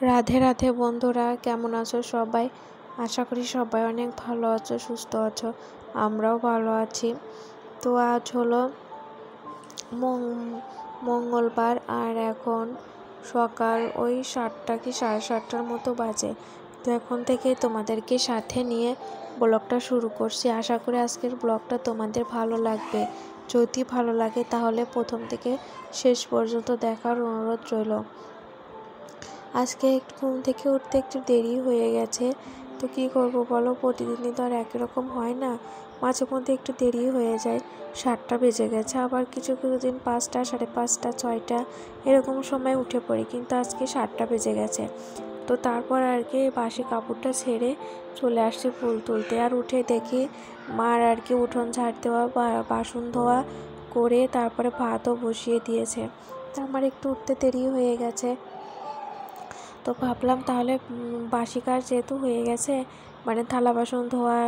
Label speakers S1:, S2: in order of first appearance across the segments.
S1: রাধে রাধে বন্ধুরা, কেমন আছো সবাই? আশা করি সবাই অনেক ভালো আছো, সুস্থ আছো। আমরাও ভালো আছি। তো আজ হলো মঙ্গলবার, আর এখন সকাল ওই 7টা কি 7:30টার মতো বাজে। তো এখন থেকে তোমাদেরকে সাথে নিয়ে ব্লগটা শুরু করছি। আশা করি আজকের ব্লগটা তোমাদের ভালো লাগবে। যদি ভালো লাগে তাহলে প্রথম থেকে শেষ পর্যন্ত দেখার অনুরোধ রইল। আজকে একটু ঘুম থেকে উঠতে একটু দেরি হয়ে গেছে। তো কি করব বলো, প্রতিদিনই তো আর একই রকম হয় না, মাঝে মধ্যে একটু দেরি হয়ে যায়। 7টা বেজে গেছে, আবার কিছু কিছু দিন 5টা, 5:30, 6টা এরকম সময় উঠে পড়ি, কিন্তু আজকে 7টা বেজে গেছে। তো তারপর আর কি বাসি কাপড়টা ছেড়ে চলে আসছি ফুল তুলতে। আর উঠে দেখি মার আর কি উঠোন ঝাড় দেওয়া বা বাসন ধোয়া করে তারপরে ভাতও বসিয়ে দিয়েছে। তা আমার একটু উঠতে দেরি হয়ে গেছে। তো ভাবলাম তাহলে বাসি কাজ যেহেতু হয়ে গেছে, মানে থালা বাসন ধোয়া,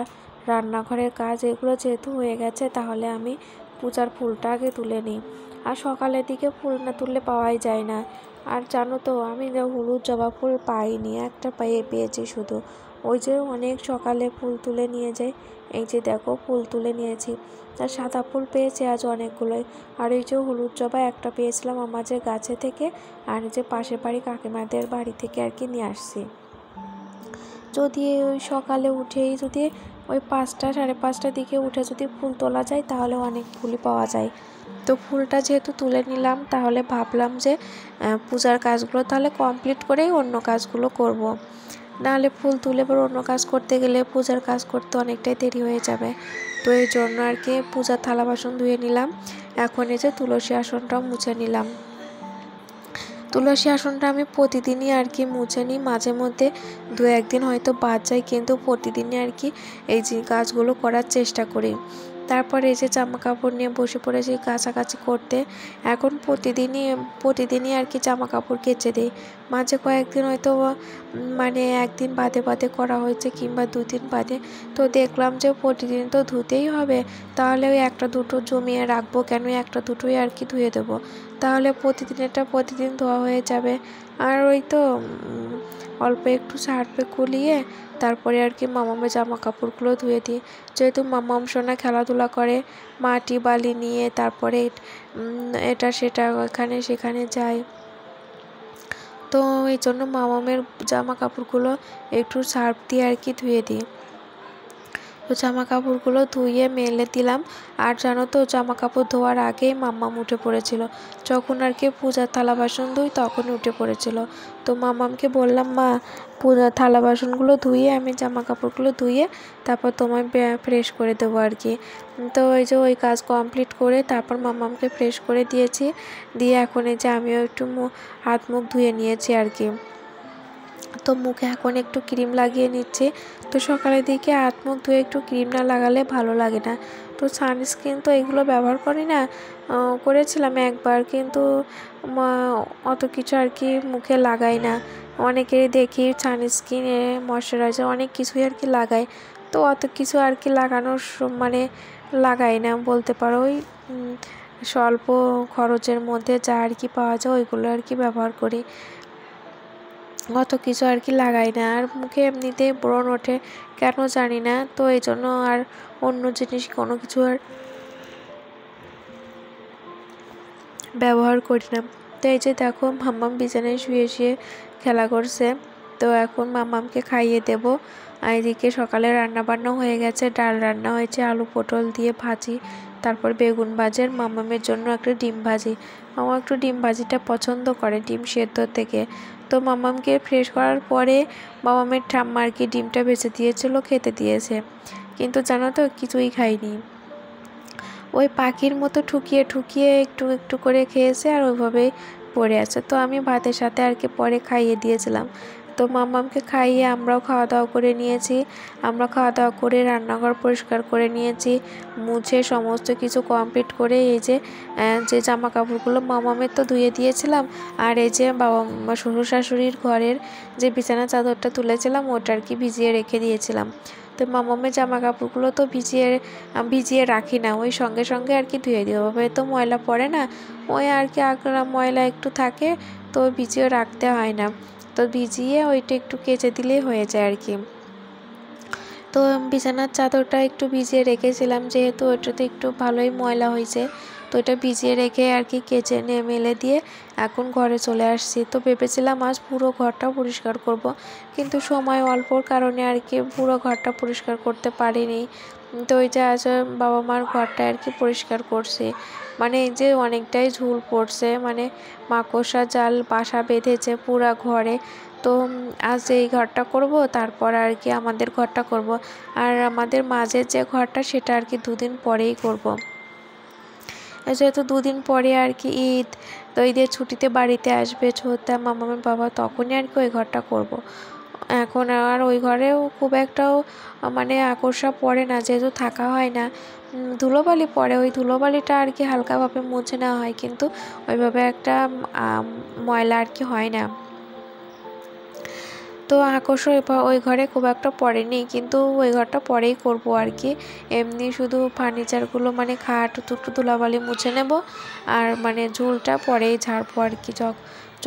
S1: রান্নাঘরের কাজ এগুলো যেহেতু হয়ে গেছে, তাহলে আমি পূজার ফুলটা আগে তুলে নিই। আর সকালের দিকে ফুল না তুললে পাওয়াই যায় না। আর জানো তো, আমি যে হলুদ জবা ফুল পাইনি, একটা পেয়েছি শুধু। ওই যে অনেক সকালে ফুল তুলে নিয়ে যাই, এই যে দেখো ফুল তুলে নিয়েছি। আর সাদা ফুল পেয়েছি আজ অনেকগুলোই। আর এই যে হলুদ জবা একটা পেয়েছিলাম আমাদের গাছে থেকে, আর যে পাশের বাড়ি কাকিমাদের বাড়ি থেকে আর কি নিয়ে আসছি। যদি ওই সকালে উঠেই যদি ওই 5টা 5:30টার দিকে উঠে যদি ফুল তোলা যায়, তাহলে অনেক ফুলই পাওয়া যায়। তো ফুলটা যেহেতু তুলে নিলাম, তাহলে ভাবলাম যে পূজার কাজগুলো তাহলে কমপ্লিট করেই অন্য কাজগুলো করব। নাহলে ফুল তুলে এবার অন্য কাজ করতে গেলে পূজার কাজ করতে অনেকটাই দেরি হয়ে যাবে। তো এই জন্য আর কি পূজার থালা বাসন ধুয়ে নিলাম। এখন এই যে তুলসী আসনটাও মুছে নিলাম। তুলসী আসনটা আমি প্রতিদিনই আর কি মুছে নিই, মাঝে মধ্যে 2-1 দিন হয়তো বাদ যায়, কিন্তু প্রতিদিনই আর কি এই যে কাজগুলো করার চেষ্টা করি। তারপরে এই যে জামা কাপড় নিয়ে বসে পড়েছি কাচাকাচি করতে। এখন প্রতিদিনই আর কি জামা কাপড় কেচে দিই। মাঝে কয়েকদিন হয়তো মানে একদিন বাদে বাদে করা হয়েছে, কিংবা 2 দিন বাদে। তো দেখলাম যে প্রতিদিন তো ধুতেই হবে, তাহলে ওই একটা দুটো জমিয়ে রাখবো কেন, একটা দুটোই আর কি ধুয়ে দেবো। তাহলে প্রতিদিনেরটা প্রতিদিন ধোয়া হয়ে যাবে। আর ওই তো অল্প একটু সার্ফে গুলিয়ে তারপরে আর কি মামামের জামা কাপড়গুলো ধুয়ে দিই। যেহেতু মামাম সোনা খেলাধুলা করে, মাটি বালি নিয়ে তারপরে এটা সেটা এখানে সেখানে যায়। তো এই জন্য মামামের জামা কাপড়গুলো একটু সার্ফ দিয়ে আর কি ধুয়ে দিই। তো জামা কাপড়গুলো ধুয়ে মেলে দিলাম। আর জানো তো, জামা কাপড় ধোয়ার আগেই মাম্মাম উঠে পড়েছিল। যখন আর কি পূজার থালা বাসন ধুই তখন উঠে পড়েছিল। তো মাম্মামকে বললাম, মা পূজার থালা বাসনগুলো ধুয়ে আমি জামা কাপড়গুলো ধুয়ে তারপর তোমায় ফ্রেশ করে দেবো আর কি। তো এই যে ওই কাজ কমপ্লিট করে তারপর মাম্মামকে ফ্রেশ করে দিয়েছি। দিয়ে এখন এই যে আমিও একটু হাত মুখ ধুয়ে নিয়েছি আর কি। তো মুখে এখন একটু ক্রিম লাগিয়ে নিচ্ছি। তো সকালের দিকে হাত মুখ ধুয়ে একটু ক্রিম না লাগালে ভালো লাগে না। তো সানস্ক্রিন তো এগুলো ব্যবহার করি না, করেছিলাম একবার, কিন্তু অত কিছু আর কি মুখে লাগাই না। অনেকেরই দেখি সানস্ক্রিনে ময়শ্চারাইজার অনেক কিছুই আর কি লাগায়। তো অত কিছু আর কি লাগানোর মানে লাগাই না বলতে পারো। ওই স্বল্প খরচের মধ্যে যা আর কি পাওয়া যায় ওইগুলো আর কি ব্যবহার করি, অত কিছু আর কি লাগাই না। আর মুখে এমনিতেই ব্রণ ওঠে কেন জানি না, তো এই জন্য আর অন্য জিনিস কোনো কিছু আর ব্যবহার করি না। তো এই যে দেখো মাম্মাম বিছানায় শুয়ে শুয়ে খেলা করছে। তো এখন মাম্মামকে খাইয়ে দেব। আর এদিকে সকালে রান্না বান্না হয়ে গেছে, ডাল রান্না হয়েছে, আলু পটল দিয়ে ভাজি, তারপর বেগুন ভাজি, আর মাম্মামের জন্য একটা ডিম ভাজি। মামা একটু ডিম ভাজিটা পছন্দ করে ডিম সেদ্ধ থেকে। তো মাম্মামকে ফ্রেশ করার পরে মাম্মামের ঠাম্মা আর কি ডিমটা ভেজে দিয়েছিল, খেতে দিয়েছে। কিন্তু জানো তো, কিছুই খাইনি। ওই পাখির মতো ঠুকিয়ে ঠুকিয়ে একটু একটু করে খেয়েছে, আর ওইভাবেই পড়ে আছে। তো আমি ভাতের সাথে আর কি পরে খাইয়ে দিয়েছিলাম। তো মাম্মামকে খাইয়ে আমরাও খাওয়া দাওয়া করে নিয়েছি। আমরা খাওয়া দাওয়া করে রান্নাঘর পরিষ্কার করে নিয়েছি, মুছে সমস্ত কিছু কমপ্লিট করে এই যে জামা কাপড়গুলো মাম্মামের তো ধুয়ে দিয়েছিলাম। আর এই যে বাবা শ্বশুর শাশুড়ির ঘরের যে বিছানা চাদরটা তুলেছিলাম ওটা আর কি ভিজিয়ে রেখে দিয়েছিলাম। তো মামামের জামা কাপড়গুলো তো ভিজিয়ে রাখি না, ওই সঙ্গে সঙ্গে আর কি ধুয়ে দিই। ওভাবে তো ময়লা পড়ে না, ওই আর কি আগলা ময়লা একটু থাকে, তো ভিজিয়ে রাখতে হয় না। তো ভিজিয়ে ওইটা একটু কেচে দিলেই হয়ে যায় আর কি। তো বিছানার চাদরটা একটু ভিজিয়ে রেখেছিলাম, যেহেতু ওইটাতে একটু ভালোই ময়লা হয়েছে, তো এটা ভিজিয়ে রেখে আর কি কেচে নিয়ে মেলে দিয়ে এখন ঘরে চলে আসছি। তো ভেবেছিলাম আজ পুরো ঘরটা পরিষ্কার করব, কিন্তু সময় অল্পর কারণে আর কি পুরো ঘরটা পরিষ্কার করতে পারিনি। তো ওই যে আজ বাবা মার ঘরটা আর কি পরিষ্কার করছি, মানে এই যে অনেকটাই ঝুল পড়ছে, মানে মাকড়সা জাল বাসা বেঁধেছে পুরা ঘরে। তো আজ এই ঘরটা করব, তারপর আর কি আমাদের ঘরটা করব, আর আমাদের মাঝের যে ঘরটা সেটা আর কি 2 দিন পরেই করব। যেহেতু 2 দিন পরে আর কি ঈদ, তো ঈদের ছুটিতে বাড়িতে আসবে ছোটা মামামের বাবা, তখনই আর কি ওই ঘরটা করব। এখন আর ওই ঘরেও খুব একটাও মানে আকর্ষণ পড়ে না, যেহেতু থাকা হয় না। ধুলোবালি পড়ে, ওই ধুলোবালিটা আর কি হালকাভাবে মুছে নেওয়া হয়, কিন্তু ওইভাবে একটা ময়লা আর কি হয় না। তো আকর্ষণ ওই ঘরে খুব একটা পড়েনি, কিন্তু ওই ঘরটা পরেই করব আর কি। এমনি শুধু ফার্নিচারগুলো মানে খাট একটু ধুলাবালি মুছে নেব, আর মানে ঝুলটা পরেই ঝাড়বো আর কি।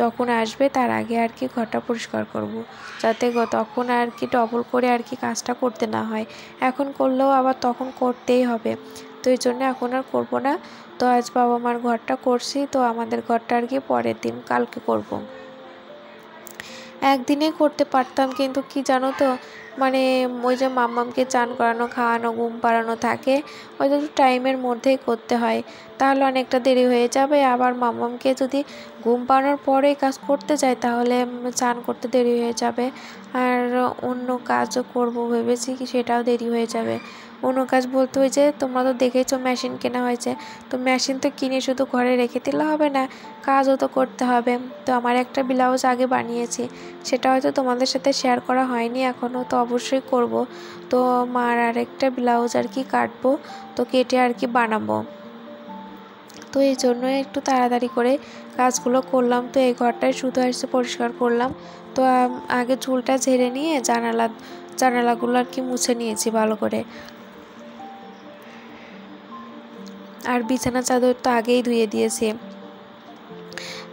S1: যখন আসবে তার আগে আর কি ঘরটা পরিষ্কার করব, যাতে তখন আর কি ডবল করে আর কি কাজটা করতে না হয়। এখন করলেও আবার তখন করতেই হবে, তো এই জন্য এখন আর করব না। তো আজ বাবা মার ঘরটা করছি, তো আমাদের ঘরটা আর কি পরের দিন কালকে করব। একদিনে করতে পারতাম, কিন্তু কি জানো তো, মানে ওই যে মাম্মামকে চান করানো, খাওয়ানো, ঘুম পাড়ানো থাকে, ওই যে টাইমের মধ্যেই করতে হয়, তাহলে অনেকটা দেরি হয়ে যাবে। আবার মাম্মামকে যদি ঘুম পাড়ানোর পরেই কাজ করতে যাই, তাহলে চান করতে দেরি হয়ে যাবে, আর অন্য কাজও করব ভেবেছি কি সেটাও দেরি হয়ে যাবে। অন্য কাজ বলতে ওই যে তোমরা তো দেখেছো মেশিন কেনা হয়েছে, তো মেশিন তো কিনে শুধু ঘরে রেখে দিলে হবে না, কাজও তো করতে হবে। তো আমার একটা ব্লাউজ আগে বানিয়েছি, সেটা হয়তো তোমাদের সাথে শেয়ার করা হয়নি এখনও, তো অবশ্যই করব। তো মার আরেকটা ব্লাউজ আর কি কাটবো, তো কেটে আর কি বানাবো। তো এই জন্যই একটু তাড়াতাড়ি করে কাজগুলো করলাম। তো এই ঘরটায় শুধু এসে পরিষ্কার করলাম। তো আগে চুলটা ঝেড়ে নিয়ে জানালাগুলো আর কি মুছে নিয়েছি ভালো করে, আর বিছানা চাদর তো আগেই ধুয়ে দিয়েছি।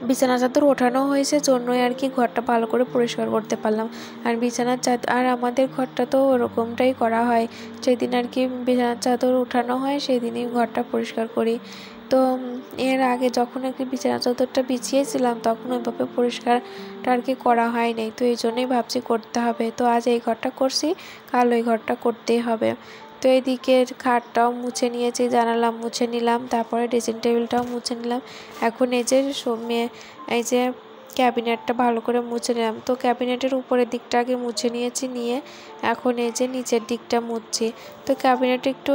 S1: বিছানা চাদর ওঠানো হয়েছে জন্যই আর কি ঘরটা ভালো করে পরিষ্কার করতে পারলাম। আর বিছানার চাদর, আর আমাদের ঘরটা তো ওরকমটাই করা হয়, যেদিন আর কি বিছানার চাদর ওঠানো হয় সেদিনই ঘরটা পরিষ্কার করি। তো এর আগে যখন আর কি বিছানা চাদরটা বিছিয়েছিলাম, তখন ওইভাবে পরিষ্কারটা আর কি করা হয় নাই, তো এই জন্যই ভাবছি করতে হবে। তো আজ এই ঘরটা করছি, কাল ওই ঘরটা করতেই হবে। তো এইদিকে খাটটাও মুছে নিয়েছি, জানালা মুছে নিলাম, তারপরে ড্রেসিং টেবিলটাও মুছে নিলাম। এখন এই যে ক্যাবিনেটটা ভালো করে মুছে নিলাম। তো ক্যাবিনেটের উপরের দিকটা আগে মুছে নিয়েছি, নিয়ে এখন এই যে নিচের দিকটা মুছছি। তো ক্যাবিনেটে একটু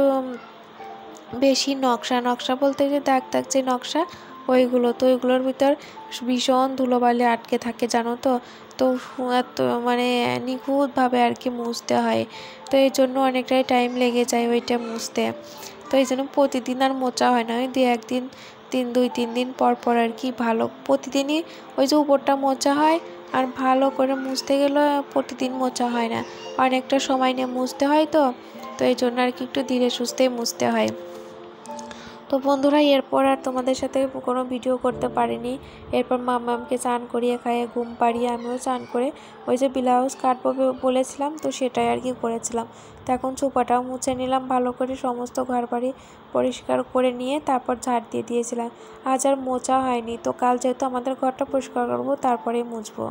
S1: বেশি নকশা বলতে যে দাগ যে নকশা, ওইগুলোর ভিতর ভীষণ ধুলোবালি আটকে থাকে জানো তো। তো এত মানে নিখুঁতভাবে আর কি মুছতে হয়, তো এই জন্য অনেকটাই টাইম লেগে যায় ওইটা মুছতে। তো এই জন্য প্রতিদিন আর মোছা হয় না, ওই 2-3 দিন পর আর কি ভালো প্রতিদিনই ওই যে উপরটা মোছা হয়। আর ভালো করে মুছতে গেলে প্রতিদিন মোছা হয় না, অনেকটা সময় নিয়ে মুছতে হয়। তো এই জন্য আর কি একটু ধীরে সুস্থেই মুছতে হয়। তো বন্ধুরা, এরপর আর তোমাদের সাথে কোনো ভিডিও করতে পারিনি। এরপর মাম্মামকে চান করিয়ে খাইয়ে ঘুম পাড়িয়ে আমিও চান করে ওই যে ব্লাউজ কাটবো বলেছিলাম, তো সেটাই আর কি করেছিলাম। তো এখন চোপাটাও মুছে নিলাম ভালো করে, সমস্ত ঘর বাড়ি পরিষ্কার করে নিয়ে তারপর ঝাড় দিয়ে দিয়েছিলাম। আজ আর মোছা হয়নি, তো কাল যেহেতু আমাদের ঘরটা পরিষ্কার করবো তারপরেই মুছবো।